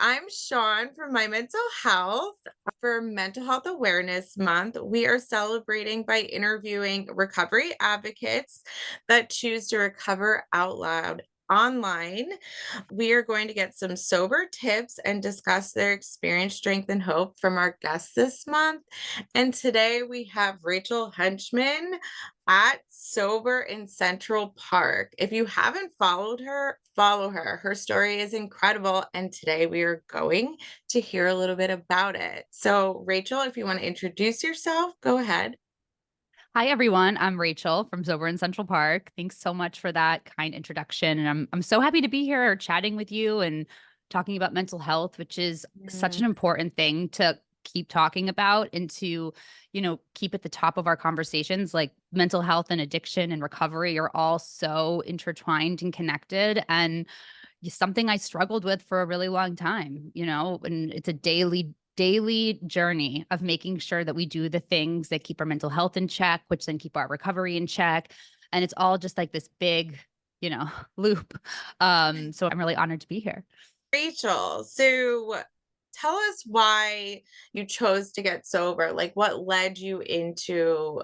I'm Shaun from My Mental Health. For Mental Health Awareness Month, we are celebrating by interviewing recovery advocates that choose to recover out loud online. We are going to get some sober tips and discuss their experience, strength, and hope from our guests this month. And today we have Rachel Henchman at Sober in Central Park. If you haven't followed her, follow her. Her story is incredible. And today we are going to hear a little bit about it. So, Rachel, if you want to introduce yourself, go ahead. Hi everyone, I'm Rachel from Sober in Central Park. Thanks so much for that kind introduction. And I'm so happy to be here chatting with you and talking about mental health, which is such Mm, an important thing to keep talking about and to, keep at the top of our conversations. Like mental health and addiction and recovery are all so intertwined and connected. And something I struggled with for a really long time, and it's a daily journey of making sure that we do the things that keep our mental health in check, which then keep our recovery in check. And it's all just like this big, loop. So I'm really honored to be here. Rachel, so tell us why you chose to get sober. Like, what led you into,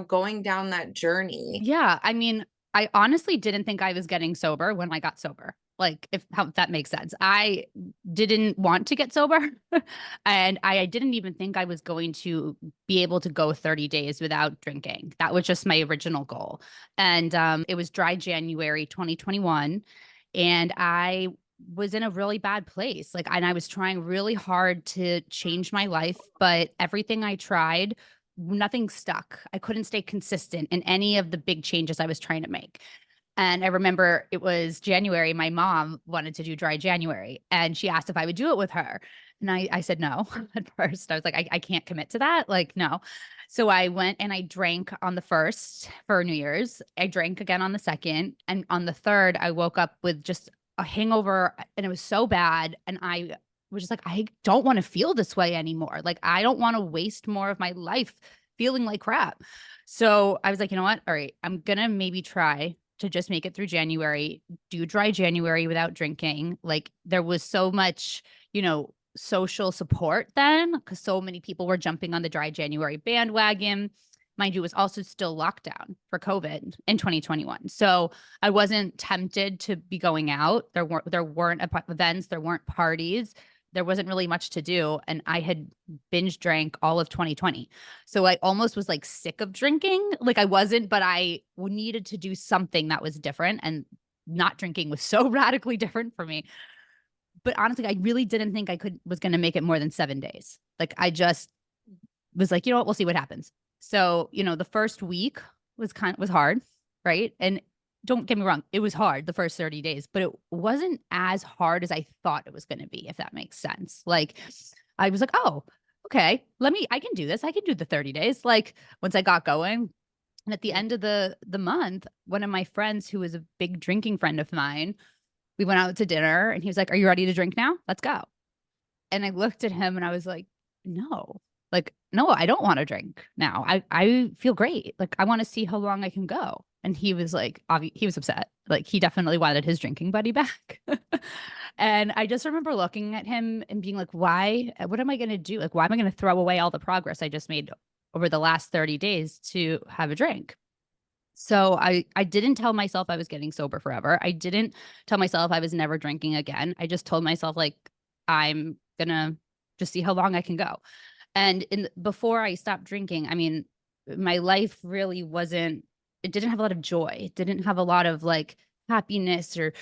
going down that journey? Yeah, I mean, I honestly didn't think I was getting sober when I got sober. Like, if that makes sense. I didn't want to get sober, and I didn't even think I was going to be able to go 30 days without drinking. That was just my original goal. And it was dry January 2021, and I was in a really bad place. Like, and I was trying really hard to change my life, but everything I tried nothing stuck. I couldn't stay consistent in any of the big changes I was trying to make. And I remember it was January. My mom wanted to do dry January and she asked if I would do it with her. And I said no at first. I was like, I can't commit to that. Like, no. So I went and I drank on the first for New Year's. I drank again on the second. And on the third, I woke up with just a hangover and it was so bad. And I was just like, I don't want to feel this way anymore. Like, I don't want to waste more of my life feeling like crap. So I was like, you know what? All right, I'm going to maybe try to just make it through January, do dry January without drinking. Like there was so much, social support then because so many people were jumping on the dry January bandwagon. Mind you, it was also still lockdown for COVID in 2021. So I wasn't tempted to be going out. There weren't events, there weren't parties. There wasn't really much to do. And I had binge drank all of 2020. So I almost was like sick of drinking. Like I wasn't, but I needed to do something that was different. And not drinking was so radically different for me. But honestly, I really didn't think was going to make it more than 7 days. Like I just was like, you know what, we'll see what happens. So, the first week was hard, right? And don't get me wrong, it was hard the first 30 days, but it wasn't as hard as I thought it was going to be, if that makes sense. Like I was like, oh, okay, I can do this. I can do the 30 days. Like once I got going. And at the end of the month, one of my friends who was a big drinking friend of mine, we went out to dinner and he was like, "Are you ready to drink now? Let's go." And I looked at him and I was like, "No. Like, no, I don't want to drink now. I feel great. Like, I want to see how long I can go." And he was like, he was upset. Like, he definitely wanted his drinking buddy back. And I just remember looking at him and being like, "Why? What am I going to do? Like, why am I going to throw away all the progress I just made over the last 30 days to have a drink?" So I didn't tell myself I was getting sober forever. I didn't tell myself I was never drinking again. I just told myself like I'm gonna just see how long I can go. And before I stopped drinking, I mean, my life really wasn't it didn't have a lot of joy. It didn't have a lot of like happiness or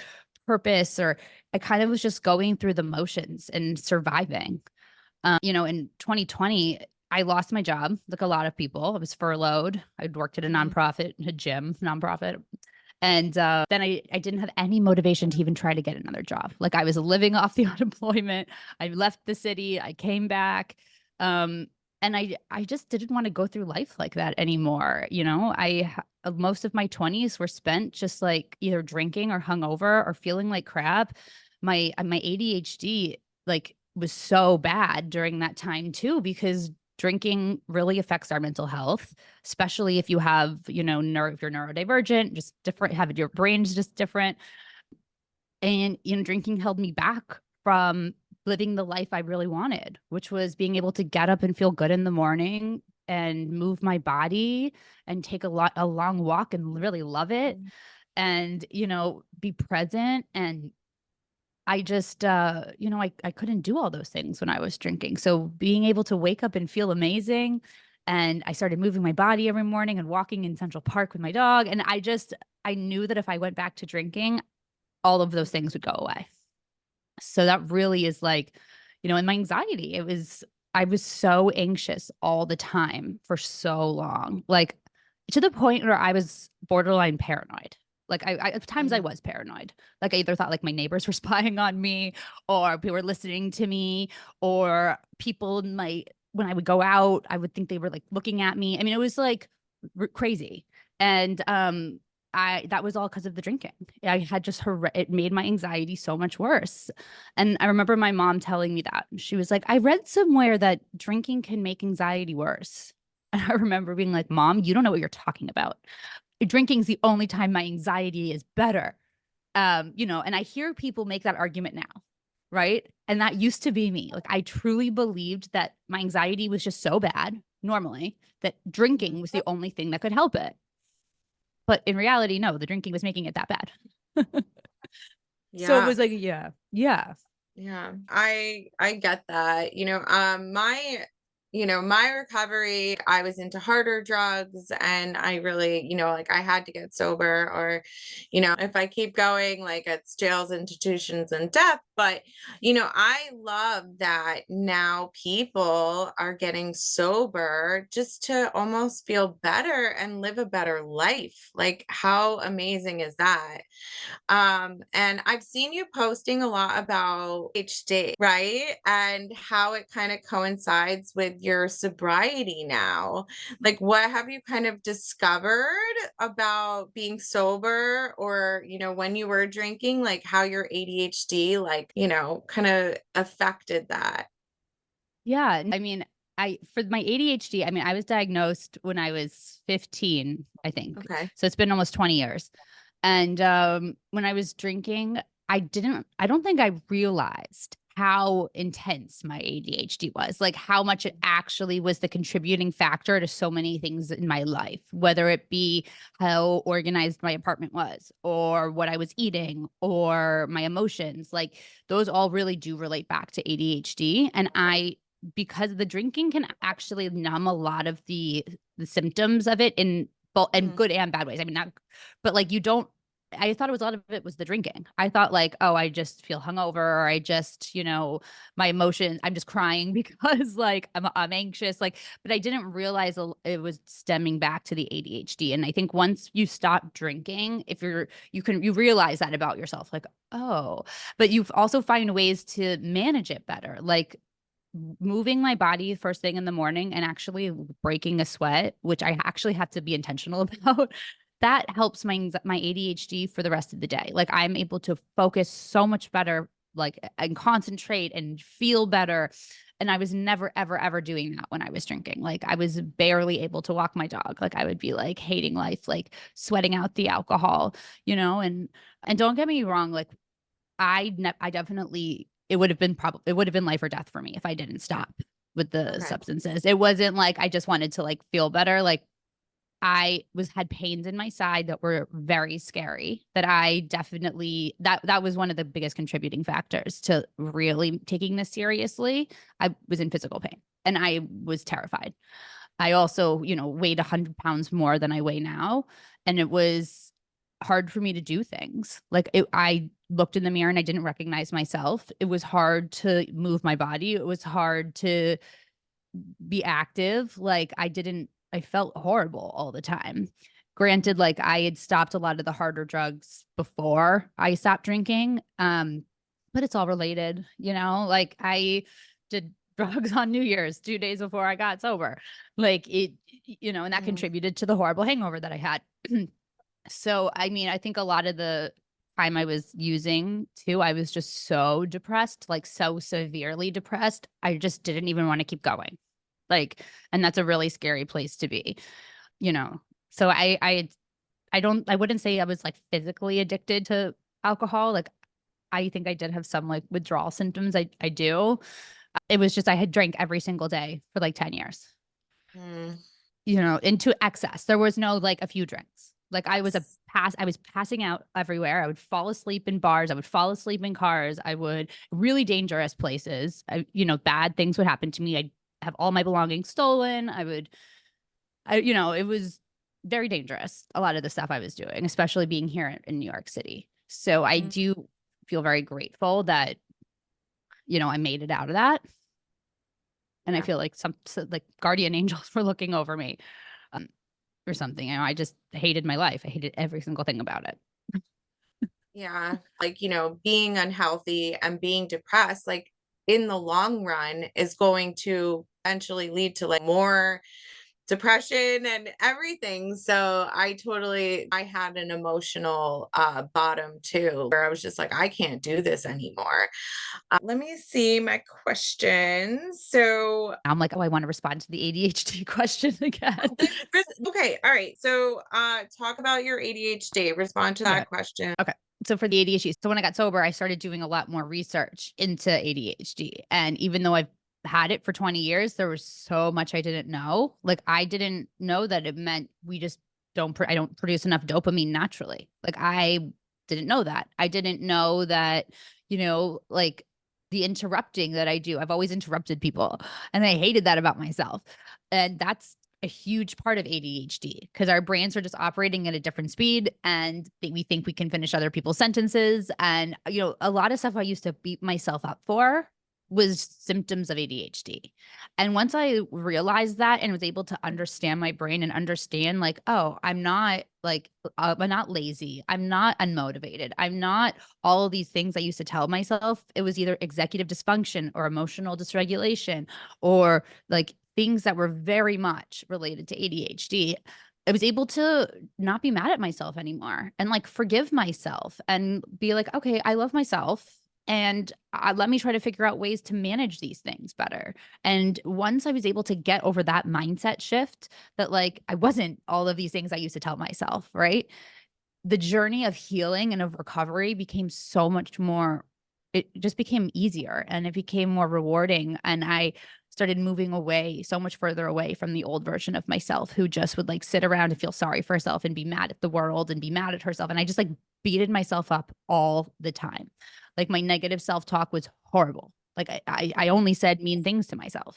purpose or I kind of was just going through the motions and surviving. In 2020, I lost my job, like a lot of people. I was furloughed. I'd worked at a Mhm. nonprofit, a gym nonprofit. And then I didn't have any motivation to even try to get another job. Like I was living off the unemployment. I left the city. I came back. Um, and I just didn't want to go through life like that anymore. Most of my 20s were spent just like either drinking or hungover or feeling like crap. My ADHD like was so bad during that time too because drinking really affects our mental health, especially if you have, if you're neurodivergent, just different, have your brain's just different. And, drinking held me back from living the life I really wanted, which was being able to get up and feel good in the morning and move my body and take a long walk and really love it, and, be present. And I just, I couldn't do all those things when I was drinking. So being able to wake up and feel amazing. And I started moving my body every morning and walking in Central Park with my dog. And I knew that if I went back to drinking, all of those things would go away. So that really is like, in my anxiety, I was so anxious all the time for so long, like to the point where I was borderline paranoid. Like at times I Mm. was paranoid. Like I either thought like my neighbors were spying on me, or people were listening to me, or people in when I would go out, I would think they were like looking at me. I mean, it was like crazy. And that was all because of the drinking. I had just it made my anxiety so much worse. And I remember my mom telling me that. She was like, I read somewhere that drinking can make anxiety worse. And I remember being like, Mom, you don't know what you're talking about. Drinking's the only time my anxiety is better. And I hear people make that argument now, right? And that used to be me. Like I truly believed that my anxiety was just so bad normally that drinking was the only thing that could help it. But in reality, no, the drinking was making it that bad. So it Yeah. was like, yeah, yeah. Yeah, I get that. My recovery, I was into harder drugs and I really, like I had to get sober or, if I keep going, like it's jails, institutions, and death. But, I love that now people are getting sober just to almost feel better and live a better life. Like, how amazing is that? And I've seen you posting a lot about HD, right? And how it kind of coincides with your sobriety now. Like, what have you kind of discovered about being sober or, when you were drinking, like how your ADHD, like, kind of affected that? Yeah. I mean, for my ADHD, I mean, I was diagnosed when I was 15, I think. Okay. So it's been almost 20 years. And when I was drinking, I don't think I realized how intense my ADHD was, like how much it actually was the contributing factor to so many things in my life, whether it be how organized my apartment was, or what I was eating, or my emotions. Like those all really do relate back to ADHD. And because the drinking can actually numb a lot of the symptoms of it in both and Mm. good and bad ways. I mean, not, but like you don't. I thought it was a lot of it was the drinking. I thought like, oh, I just feel hungover, or I just, my emotions. I'm just crying because like I'm anxious. Like, but I didn't realize it was stemming back to the ADHD. And I think once you stop drinking, if you realize that about yourself, like, oh, but you also find ways to manage it better, like moving my body first thing in the morning and actually breaking a sweat, which I actually have to be intentional about. That helps my ADHD for the rest of the day. Like I'm able to focus so much better, like and concentrate and feel better. And I was never, ever, ever doing that when I was drinking. Like I was barely able to walk my dog. Like I would be like hating life, like sweating out the alcohol, and don't get me wrong, like I definitely it would have been life or death for me if I didn't stop with the Okay. substances. It wasn't like I just wanted to like feel better. Like I had pains in my side that were very scary, that I definitely that was one of the biggest contributing factors to really taking this seriously. I was in physical pain and I was terrified. I also, weighed 100 pounds more than I weigh now. And it was hard for me to do things. Like I looked in the mirror and I didn't recognize myself. It was hard to move my body. It was hard to be active. Like I felt horrible all the time. Granted, like I had stopped a lot of the harder drugs before I stopped drinking. But it's all related, like I did drugs on New Year's 2 days before I got sober. Like and that Mm. contributed to the horrible hangover that I had. So, I mean, I think a lot of the time I was using too, I was just so depressed, like so severely depressed. I just didn't even want to keep going. Like, and that's a really scary place to be, you know. So I wouldn't say I was like physically addicted to alcohol. Like I think I did have some like withdrawal symptoms. I do. It was just I had drank every single day for like 10 years, Mm, into excess. There was no like a few drinks. Like yes. I was passing out everywhere. I would fall asleep in bars. I would fall asleep in cars. I would really dangerous places. Bad things would happen to me. I'd have all my belongings stolen. It was very dangerous. A lot of the stuff I was doing, especially being here in New York City. So I Mm, do feel very grateful that, I made it out of that. And I yeah. feel like like guardian angels were looking over me, um, or something. I just hated my life. I hated every single thing about it. Yeah. Like, being unhealthy and being depressed, like in the long run is going to eventually lead to like more depression and everything. So I had an emotional bottom too, where I was just like, I can't do this anymore. Let me see my questions. So, I'm like, oh, I want to respond to the ADHD question again. okay, all right. So, talk about your ADHD. Respond to Okay. that question. Okay. So for the ADHD, so when I got sober, I started doing a lot more research into ADHD. And even though I've had it for 20 years, there was so much I didn't know. Like I didn't know that it meant we just I don't produce enough dopamine naturally. Like I didn't know that. I didn't know that, like the interrupting that I do. I've always interrupted people and I hated that about myself. And that's a huge part of ADHD because our brains are just operating at a different speed and we think we can finish other people's sentences. And, a lot of stuff I used to beat myself up for was symptoms of ADHD. And once I realized that and was able to understand my brain and understand, like, oh, I'm not lazy. I'm not unmotivated. I'm not all of these things I used to tell myself. It was either executive dysfunction or emotional dysregulation or like things that were very much related to ADHD. I was able to not be mad at myself anymore and like forgive myself and be like, okay, I love myself. And let me try to figure out ways to manage these things better. And once I was able to get over that mindset shift, that like I wasn't all of these things I used to tell myself, right? The journey of healing and of recovery became so much more, it just became easier and it became more rewarding. And I started moving away, so much further away from the old version of myself who just would like sit around and feel sorry for herself and be mad at the world and be mad at herself. And I just like beated myself up all the time. Like my negative self-talk was horrible. Like I only said mean things to myself.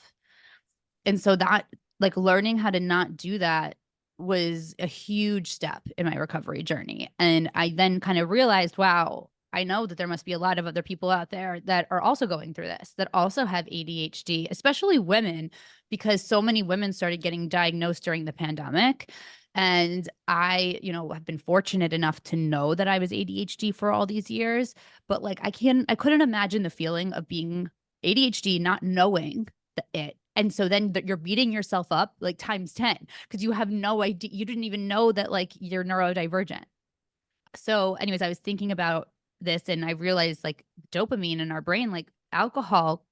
And so that, like, learning how to not do that was a huge step in my recovery journey. And I then kind of realized, wow, I know that there must be a lot of other people out there that are also going through this, that also have ADHD, especially women, because so many women started getting diagnosed during the pandemic. And I, have been fortunate enough to know that I was ADHD for all these years, but like I couldn't imagine the feeling of being ADHD, not knowing it. And so then you're beating yourself up like times 10 because you have no idea. You didn't even know that like you're neurodivergent. So, anyways, I was thinking about this and I realized like dopamine in our brain, like alcohol,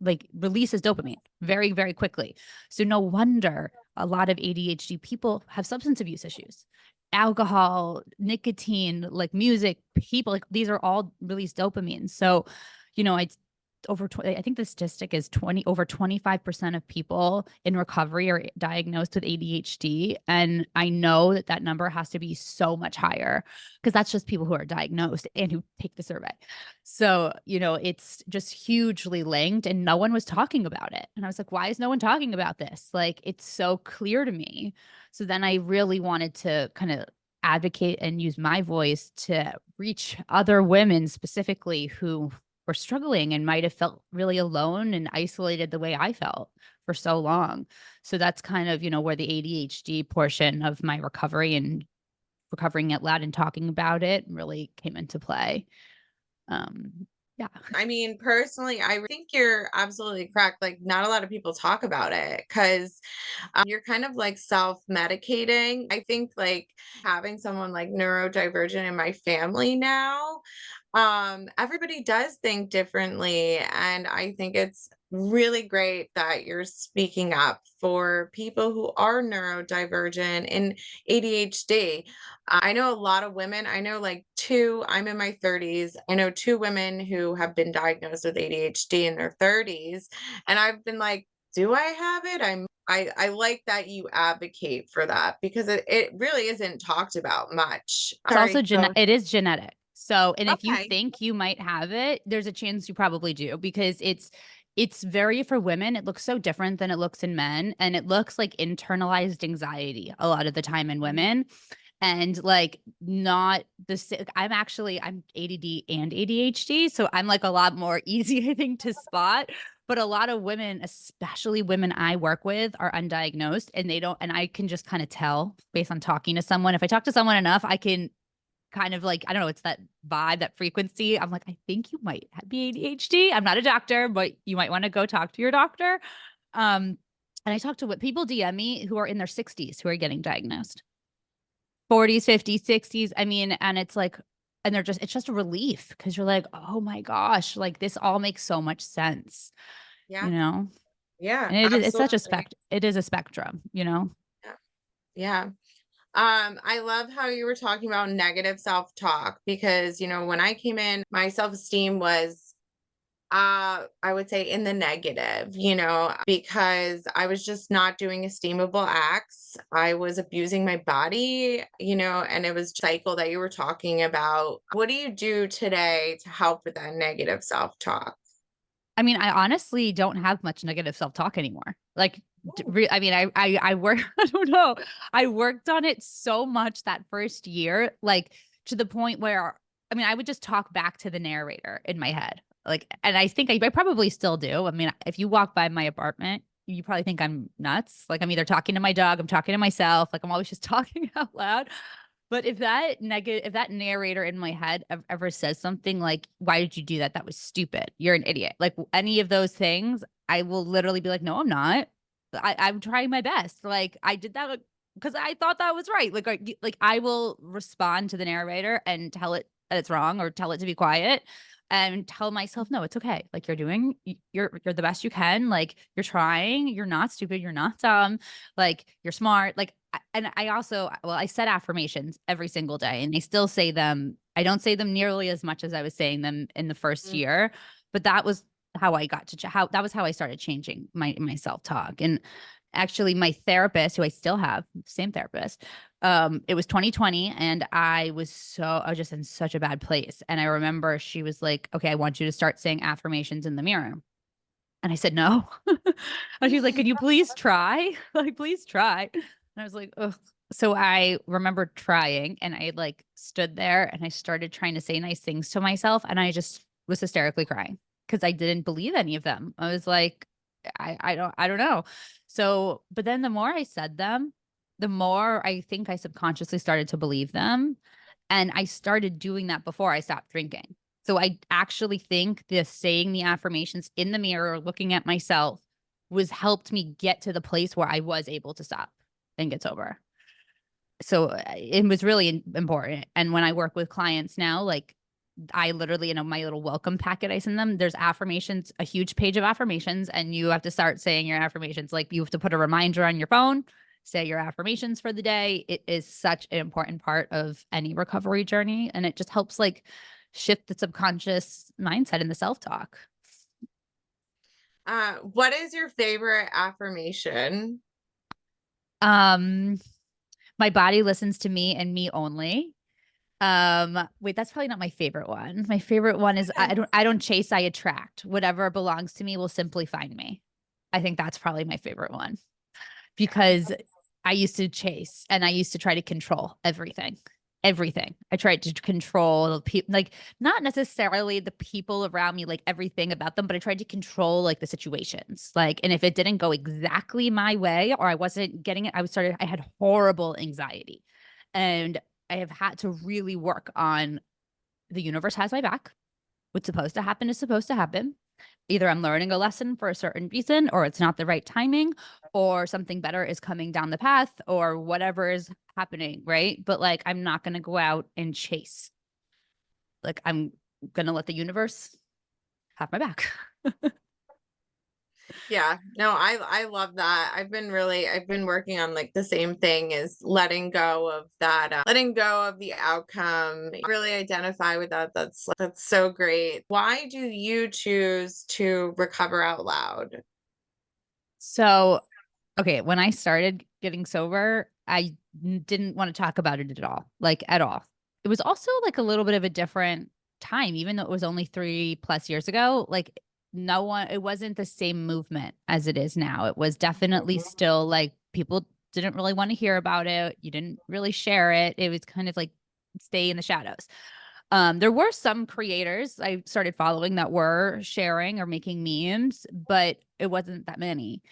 like releases dopamine very, very quickly. So, no wonder a lot of ADHD people have substance abuse issues. Alcohol, nicotine, like music, people, like these are all release dopamine. So, I I think the statistic is over 25% of people in recovery are diagnosed with ADHD. And I know that that number has to be so much higher because that's just people who are diagnosed and who take the survey. So, it's just hugely linked and no one was talking about it. And I was like, why is no one talking about this? Like, it's so clear to me. So then I really wanted to kind of advocate and use my voice to reach other women specifically who were struggling and might have felt really alone and isolated the way I felt for so long. So that's kind of, where the ADHD portion of my recovery and recovering out loud and talking about it really came into play. Yeah. I mean, personally, I think you're absolutely correct. Like, not a lot of people talk about it because you're kind of like self medicating. I think like having someone like neurodivergent in my family now, everybody does think differently. And I think it's really great that you're speaking up for people who are neurodivergent and ADHD. I know a lot of women, I know like two, I'm in my 30s. I know two women who have been diagnosed with ADHD in their 30s. And I've been like, do I have it? I like that you advocate for that because it really isn't talked about much. It's also Sorry, go. it is genetic. So, and if you Okay. think you might have it, there's a chance you probably do because it's very for women, it looks so different than it looks in men, and it looks like internalized anxiety a lot of the time in Mhm. women. And like not I'm ADD and ADHD, so I'm like a lot more easy I think to spot. But a lot of women, especially women I work with, are undiagnosed and they don't, and I can just kind of tell based on talking to someone. If I talk to someone enough, I can kind of like, I don't know, it's that vibe, that frequency. I'm like, I think you might be ADHD. I'm not a doctor, but you might want to go talk to your doctor. And I talk to what people DM me who are in their 60s who are getting diagnosed, 40s, 50s, 60s. I mean, and it's like, and it's just a relief because you're like, oh my gosh, like this all makes so much sense, Yeah. you know? Yeah, And it's such a absolutely. it is a spectrum, you know? Yeah. Yeah. I love how you were talking about negative self-talk because, when I came in, my self-esteem was I would say in the negative, because I was just not doing esteemable acts. I was abusing my body, and it was cycle that you were talking about. What do you do today to help with that negative self-talk? I mean, I honestly don't have much negative self-talk anymore. Like, Ooh, I mean, I work, I don't know. I worked on it so much that first year, like to the point where, I mean, I would just talk back to the narrator in my head. Like, and I think I probably still do. I mean, if you walk by my apartment, you probably think I'm nuts. Like I'm either talking to my dog, I'm talking to myself, like I'm always just talking out loud. But if that narrator in my head ever says something like, why did you do that? That was stupid. You're an idiot. Like any of those things, I will literally be like, no, I'm not. I'm trying my best. Like I did that because I thought that was right. Like I will respond to the narrator and tell it that it's wrong or tell it to be quiet and tell myself, no, it's okay. Like you're the best you can. Like you're trying. You're not stupid. You're not dumb. Like you're smart. Like and I also, well, I said affirmations every single day and I still say them. I don't say them nearly as much as I was saying them in the first mm, year, but that was how I got to how that was how I started changing my self-talk. And actually my therapist, who I still have, same therapist, it was 2020 and I was just in such a bad place. And I remember she was like, okay, I want you to start saying affirmations in the mirror. And I said, no. And she was like, could you please try? Like, please try. And I was like, ugh. So I remember trying and I like stood there and I started trying to say nice things to myself. And I just was hysterically crying because I didn't believe any of them. I was like, I don't know. So, but then the more I said them, the more I think I subconsciously started to believe them. And I started doing that before I stopped drinking. So I actually think this saying the affirmations in the mirror, looking at myself, was helped me get to the place where I was able to stop and get sober. So it was really important. And when I work with clients now, like I literally, my little welcome packet I send them, there's affirmations, a huge page of affirmations, and you have to start saying your affirmations. Like you have to put a reminder on your phone, say your affirmations for the day. It is such an important part of any recovery journey. And it just helps like shift the subconscious mindset and the self-talk. what is your favorite affirmation? Um, my body listens to me and me only. Wait, that's probably not my favorite one. My favorite one is Okay. I don't chase, I attract. Whatever belongs to me will simply find me. I think that's probably my favorite one because I used to chase and I used to try to control everything. Everything. I tried to control the people, like not necessarily the people around me, like everything about them, but I tried to control like the situations. Like, and if it didn't go exactly my way or I wasn't getting it, I had horrible anxiety. And I have had to really work on the universe has my back. What's supposed to happen is supposed to happen. Either I'm learning a lesson for a certain reason, or it's not the right timing, or something better is coming down the path, or whatever is happening, right? But like, I'm not going to go out and chase. Like, I'm going to let the universe have my back. Yeah, no, I love that. I've been working on like the same thing, is letting go of that, letting go of the outcome. Really identify with that. That's so great. Why do you choose to recover out loud? So, okay, when I started getting sober, I didn't want to talk about it at all, like at all. It was also like a little bit of a different time, even though it was only 3+ years ago. Like, no one, it wasn't the same movement as it is now. It was definitely Mhm. still like people didn't really want to hear about it. You didn't really share it. It was kind of like stay in the shadows. There were some creators I started following that were sharing or making memes, but it wasn't that many.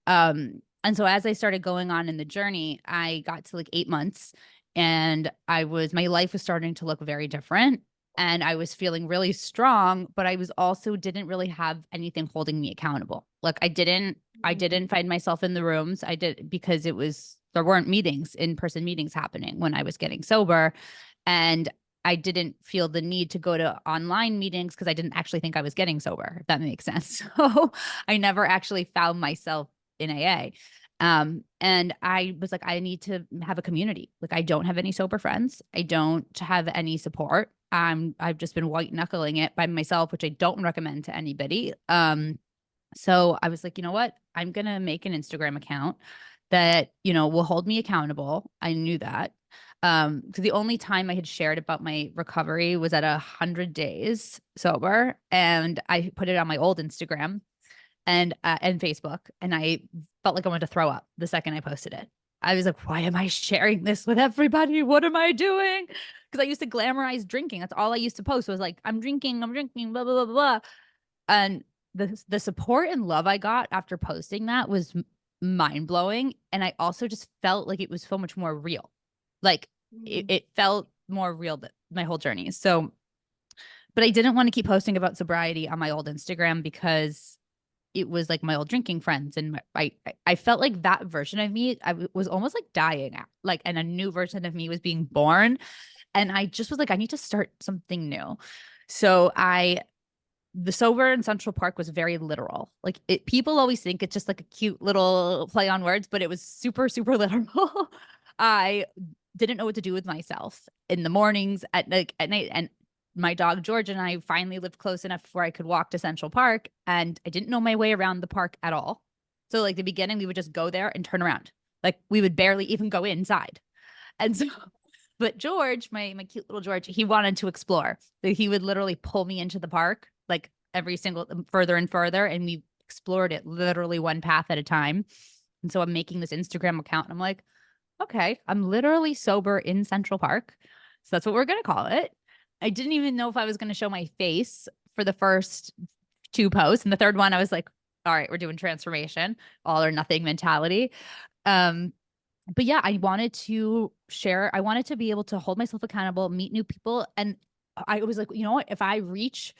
And so as I started going on in the journey, I got to like 8 months and my life was starting to look very different. And I was feeling really strong, but I was also didn't really have anything holding me accountable. Like I Mm. didn't find myself in the rooms. I did because there weren't meetings, in-person meetings happening when I was getting sober. And I didn't feel the need to go to online meetings because I didn't actually think I was getting sober, if that makes sense. So I never actually found myself in AA. And I was like, I need to have a community. Like, I don't have any sober friends. I don't have any support. I've just been white knuckling it by myself, which I don't recommend to anybody. So I was like, you know what? I'm gonna make an Instagram account that, will hold me accountable. I knew that. Because the only time I had shared about my recovery was at 100 days sober, and I put it on my old Instagram and Facebook, and I felt like I wanted to throw up the second I posted it. I was like, why am I sharing this with everybody? What am I doing? Because I used to glamorize drinking. That's all I used to post was like, I'm drinking, blah, blah, blah, blah. And the support and love I got after posting that was mind blowing. And I also just felt like it was so much more real. Like Mhm. it felt more real that my whole journey. So, but I didn't want to keep posting about sobriety on my old Instagram because it was like my old drinking friends, and I felt like that version of me was almost like dying out, like, and a new version of me was being born, and I just was like, I need to start something new. So I the sober in Central Park was very literal. Like, people always think it's just like a cute little play on words, but it was super, super literal. I didn't know what to do with myself in the mornings, at night, and my dog George and I finally lived close enough where I could walk to Central Park, and I didn't know my way around the park at all. So like the beginning, we would just go there and turn around. Like, we would barely even go inside. And so, but George, my cute little George, he wanted to explore. So he would literally pull me into the park, like every single further and further, and we explored it literally one path at a time. And so I'm making this Instagram account, and I'm like, okay, I'm literally sober in Central Park. So that's what we're gonna call it. I didn't even know if I was gonna show my face for the first two posts, and the third one, I was like, all right, we're doing transformation, all or nothing mentality. Um, but yeah, I wanted to share. I wanted to be able to hold myself accountable, meet new people. And I was like, you know what? If I reach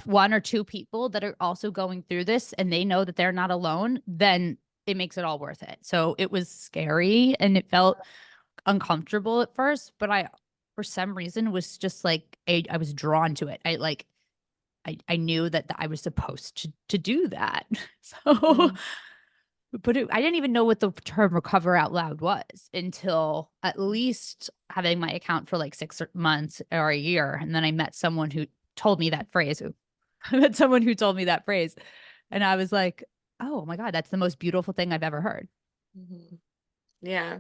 one or two people that are also going through this and they know that they're not alone, then it makes it all worth it. So it was scary and it felt uncomfortable at first, but for some reason, was just like, I was drawn to it. I knew that I was supposed to do that. So Mm. but I didn't even know what the term recover out loud was until at least having my account for like 6 months or a year. And then I met someone who told me that phrase. I met someone who told me that phrase. And I was like, oh my God, that's the most beautiful thing I've ever heard. Mhm. Yeah.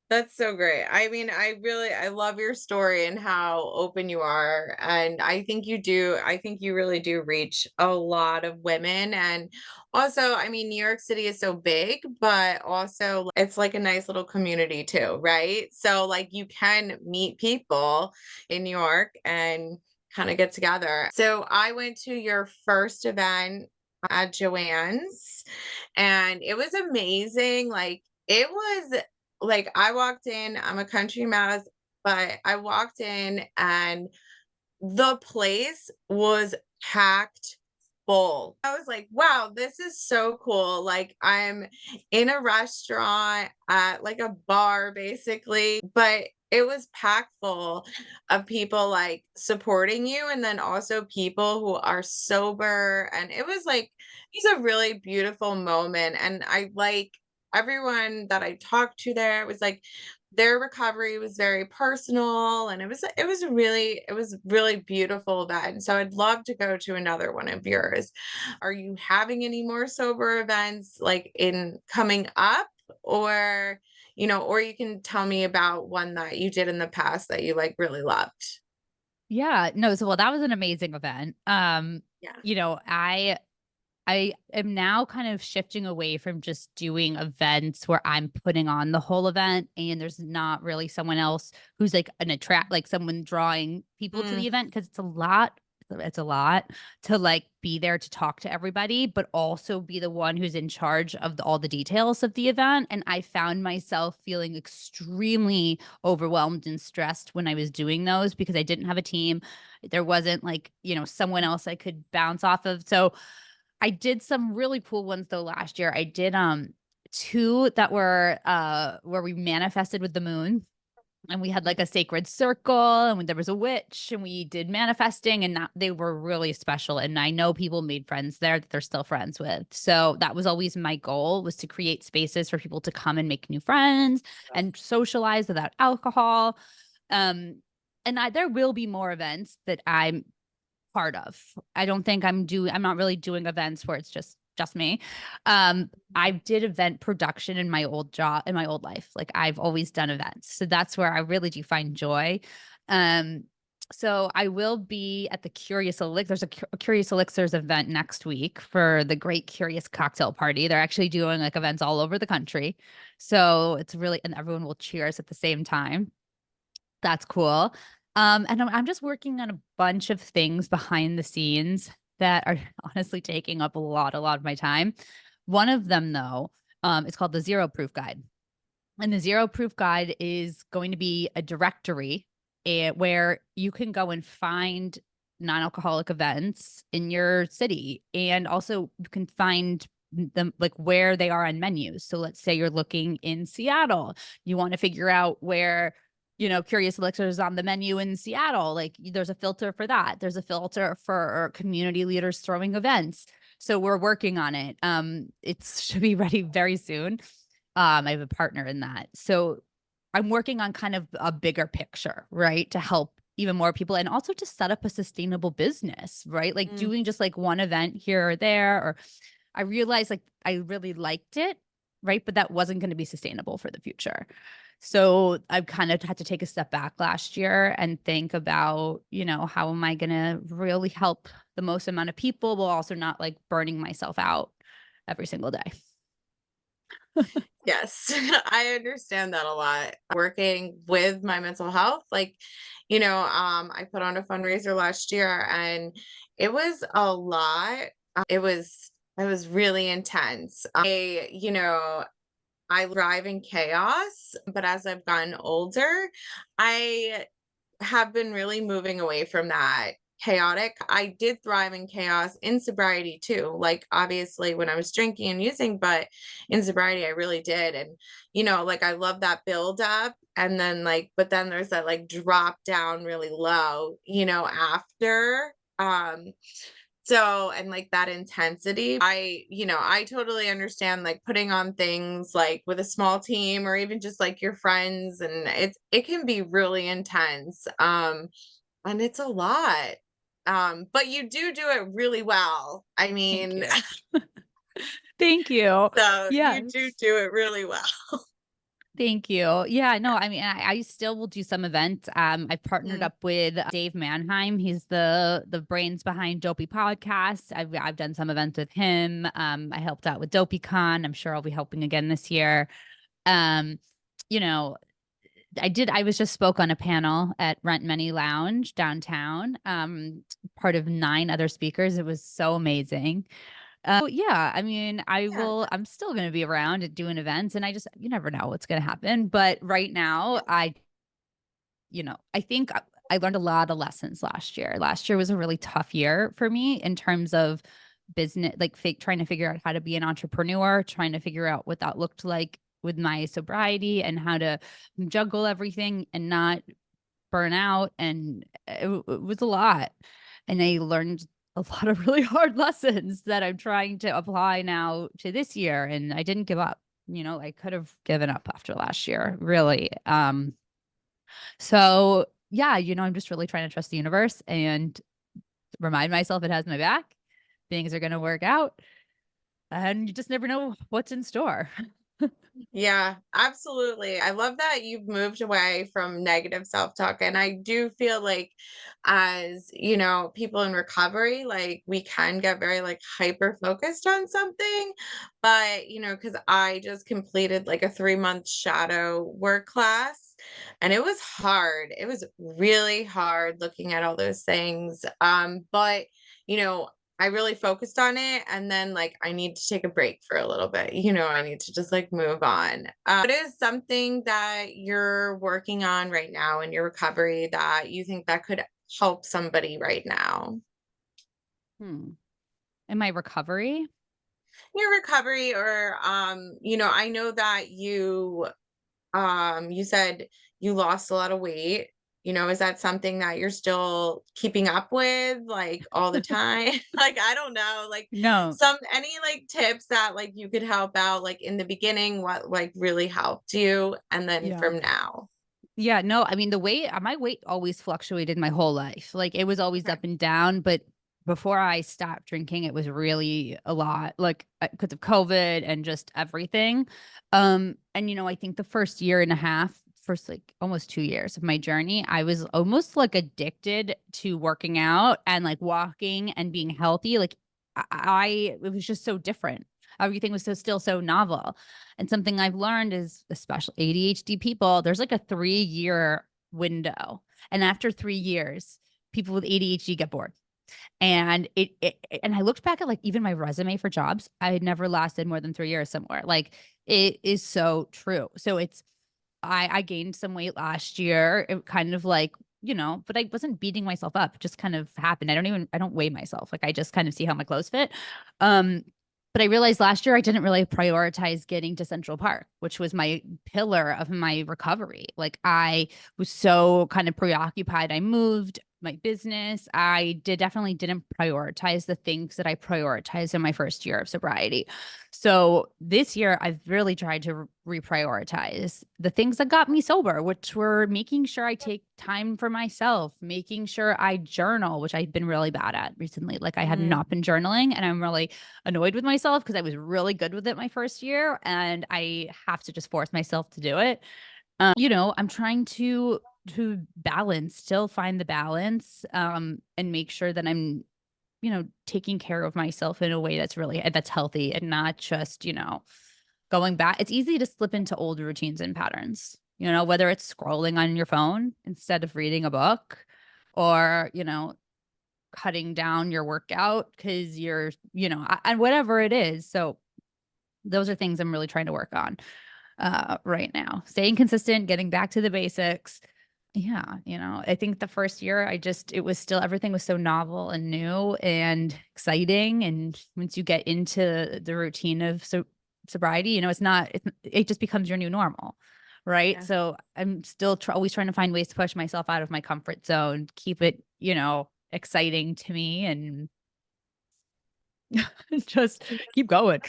That's so great. I mean, I love your story and how open you are. And I think you really do reach a lot of women. And also, I mean, New York City is so big, but also it's like a nice little community too, right? So like you can meet people in New York and kind of get together. So I went to your first event at Joanne's, and it was amazing. It was like, I walked in, I'm a country mouse, but I walked in and the place was packed full. I was like, wow, this is so cool. Like, I'm in a restaurant at like a bar basically, but it was packed full of people, like, supporting you, and then also people who are sober, and it was, like, it was a really beautiful moment, and I like everyone that I talked to there, it was like their recovery was very personal, and it was a really beautiful event, so I'd love to go to another one of yours. Are you having any more sober events, like, in coming up? Or, or you can tell me about one that you did in the past that you, like, really loved. Yeah, no, so well, that was an amazing event. Yeah. You know, I am now kind of shifting away from just doing events where I'm putting on the whole event and there's not really someone else who's like an attract like someone drawing people to Mm, the event because it's a lot to like be there to talk to everybody, but also be the one who's in charge of all the details of the event. And I found myself feeling extremely overwhelmed and stressed when I was doing those because I didn't have a team. There wasn't like, someone else I could bounce off of. So I did some really cool ones though last year. I did two that were where we manifested with the moon and we had like a sacred circle and there was a witch and we did manifesting and they were really special and I know people made friends there that they're still friends with. So that was always my goal, was to create spaces for people to come and make new friends and socialize without alcohol. Um there will be more events that I'm part of. I don't think I'm not really doing events where it's just me. I did event production in my old job in my old life. Like I've always done events. So that's where I really do find joy. Um so I will be at the Curious Elixir. There's a Curious Elixirs event next week for the Great Curious Cocktail Party. They're actually doing like events all over the country. So it's really, and everyone will cheers at the same time. That's cool. And I'm just working on a bunch of things behind the scenes that are honestly taking up a lot of my time. One of them, though, is called the Zero Proof Guide. And the Zero Proof Guide is going to be a directory where you can go and find non-alcoholic events in your city. And also you can find them like where they are on menus. So let's say you're looking in Seattle, you want to figure out where Curious Elixir is on the menu in Seattle. Like there's a filter for that. There's a filter for community leaders throwing events. So we're working on it. It should be ready very soon. I have a partner in that. So I'm working on kind of a bigger picture, right? To help even more people and also to set up a sustainable business, right? Like mm. doing just like one event here or there. Or I realized like I really liked it, right? But that wasn't going to be sustainable for the future. So I've kind of had to take a step back last year and think about, how am I going to really help the most amount of people while also not like burning myself out every single day. Yes, I understand that a lot. Working with my mental health, like, I put on a fundraiser last year and it was a lot. It was really intense. I thrive in chaos, but as I've gotten older, I have been really moving away from that chaotic. I did thrive in chaos in sobriety too. Like obviously when I was drinking and using, but in sobriety I really did. And like I love that build up and then like but then there's that like drop down really low, after. So and like that intensity, I totally understand like putting on things like with a small team or even just like your friends and it can be really intense. And it's a lot. But you do it really well. I Thank mean, you. Thank you. so you do Yes. do it really well. Thank you. Yeah, no, I mean, I still will do some events. I've partnered Mm, up with Dave Mannheim. He's the brains behind Dopey Podcast. I've done some events with him. I helped out with DopeyCon. I'm sure I'll be helping again this year. Um, you know, I was just spoke on a panel at Rent Many Lounge downtown. Part of 9 other speakers. It was so amazing. Yeah, I mean, yeah, I'm still going to be around at doing events and you never know what's going to happen. But right now, yeah, I think I learned a lot of lessons last year. Last year was a really tough year for me in terms of business, like trying to figure out how to be an entrepreneur, trying to figure out what that looked like with my sobriety and how to juggle everything and not burn out. And it was a lot. And I learned a lot of really hard lessons that I'm trying to apply now to this year. And I didn't give up. I could have given up after last year, really. So yeah, I'm just really trying to trust the universe and remind myself it has my back. Things are going to work out, and you just never know what's in store. Yeah, absolutely. I love that you've moved away from negative self-talk. And I do feel like as, people in recovery, like we can get very like hyper focused on something. But, because I just completed like a 3-month shadow work class and it was hard. It was really hard looking at all those things. But you know, I really focused on it and then like I need to take a break for a little bit. I need to just like move on. What is something that you're working on right now in your recovery that you think that could help somebody right now? Hmm. In my recovery? Your recovery or I know that you said you lost a lot of weight. Is that something that you're still keeping up with like all the time? Like, I don't know, like No. any like tips that like you could help out like in the beginning, what like really helped you and then Yeah. from now. Yeah, no, I mean, the weight my weight always fluctuated my whole life. Like, it was always Okay. up and down, but before I stopped drinking, it was really a lot, like, because of COVID and just everything. And, I think the first year and a half, first, like, almost 2 years of my journey, I was almost, like, addicted to working out and, like, walking and being healthy. Like, it was just so different. Everything was still so novel. And something I've learned is, especially ADHD people, there's like a 3-year window. And after 3 years, people with ADHD get bored. And and I looked back at like even my resume for jobs, I had never lasted more than 3 years somewhere. Like, it is so true. So I gained some weight last year. It kind of like, but I wasn't beating myself up. It just kind of happened. I don't weigh myself. Like, I just kind of see how my clothes fit. Um, but I realized last year I didn't really prioritize getting to Central Park, which was my pillar of my recovery. Like, I was so kind of preoccupied. I moved my business. I definitely didn't prioritize the things that I prioritized in my first year of sobriety. So this year, I've really tried to reprioritize the things that got me sober, which were making sure I take time for myself, making sure I journal, which I've been really bad at recently. Like, I have Mm, not been journaling, and I'm really annoyed with myself because I was really good with it my first year, and I have to just force myself to do it. I'm trying to balance, still find the balance, and make sure that I'm taking care of myself in a way that's healthy and not just, going back. It's easy to slip into old routines and patterns, whether it's scrolling on your phone instead of reading a book or, cutting down your workout because you're, and whatever it is. So those are things I'm really trying to work on right now. Staying consistent, getting back to the basics. Yeah, I think the first year it was still everything was so novel and new and exciting. And once you get into the routine of sobriety, it just becomes your new normal. Right. yeah. So I'm still always trying to find ways to push myself out of my comfort zone, keep it, exciting to me and just keep going.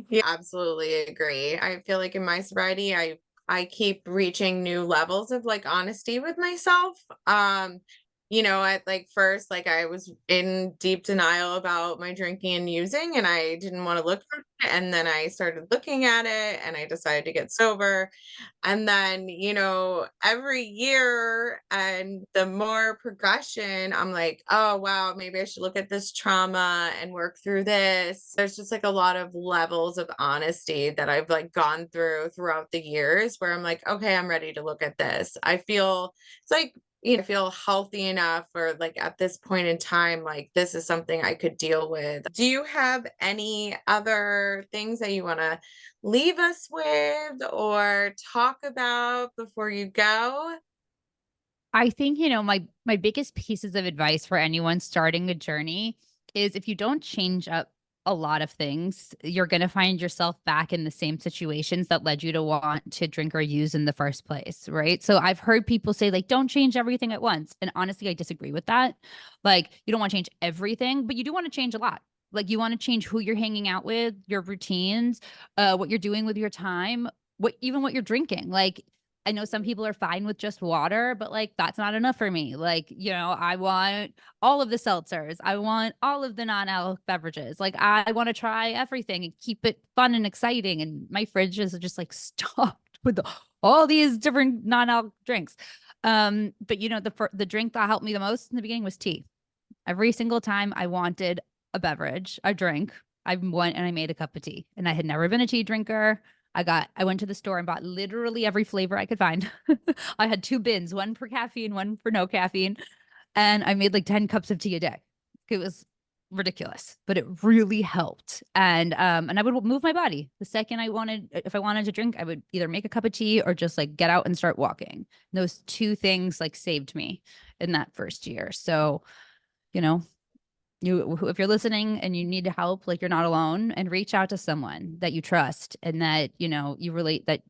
Yeah, absolutely agree. I feel like in my sobriety, I keep reaching new levels of like honesty with myself. At like first, like I was in deep denial about my drinking and using, and I didn't want to look for it. And then I started looking at it and I decided to get sober. And then, every year and the more progression, I'm like, oh, wow, maybe I should look at this trauma and work through this. There's just like a lot of levels of honesty that I've like gone through throughout the years where I'm like, okay, I'm ready to look at this. I feel it's like, I feel healthy enough or like at this point in time, like this is something I could deal with. Do you have any other things that you want to leave us with or talk about before you go? I think, my biggest pieces of advice for anyone starting a journey is if you don't change up a lot of things, you're going to find yourself back in the same situations that led you to want to drink or use in the first place. Right. So I've heard people say, like, don't change everything at once. And honestly, I disagree with that. Like, you don't want to change everything, but you do want to change a lot. Like, you want to change who you're hanging out with, your routines, what you're doing with your time, even what you're drinking. Like, I know some people are fine with just water, but like that's not enough for me. Like, I want all of the seltzers. I want all of the non-alcoholic beverages. Like, I want to try everything and keep it fun and exciting. And my fridge is just like stocked with all these different non-alcoholic drinks. But the drink that helped me the most in the beginning was tea. Every single time I wanted a beverage, a drink, I went and I made a cup of tea. And I had never been a tea drinker. I went to the store and bought literally every flavor I could find. I had 2 bins, one for caffeine, one for no caffeine. And I made like 10 cups of tea a day. It was ridiculous, but it really helped. And I would move my body. If I wanted to drink, I would either make a cup of tea or just like get out and start walking. And those 2 things like saved me in that first year. So, you know, if you're listening and you need help, like, you're not alone, and reach out to someone that you trust and that, you relate, that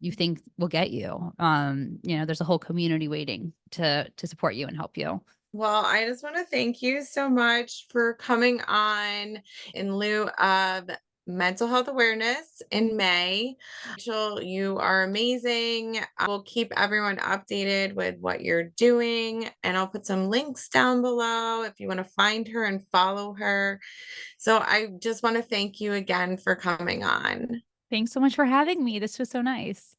you think will get you. There's a whole community waiting to support you and help you. Well, I just want to thank you so much for coming on in lieu of Mental Health Awareness in May. Rachel, you are amazing. I will keep everyone updated with what you're doing, and I'll put some links down below if you want to find her and follow her. So I just want to thank you again for coming on. Thanks so much for having me. This was so nice.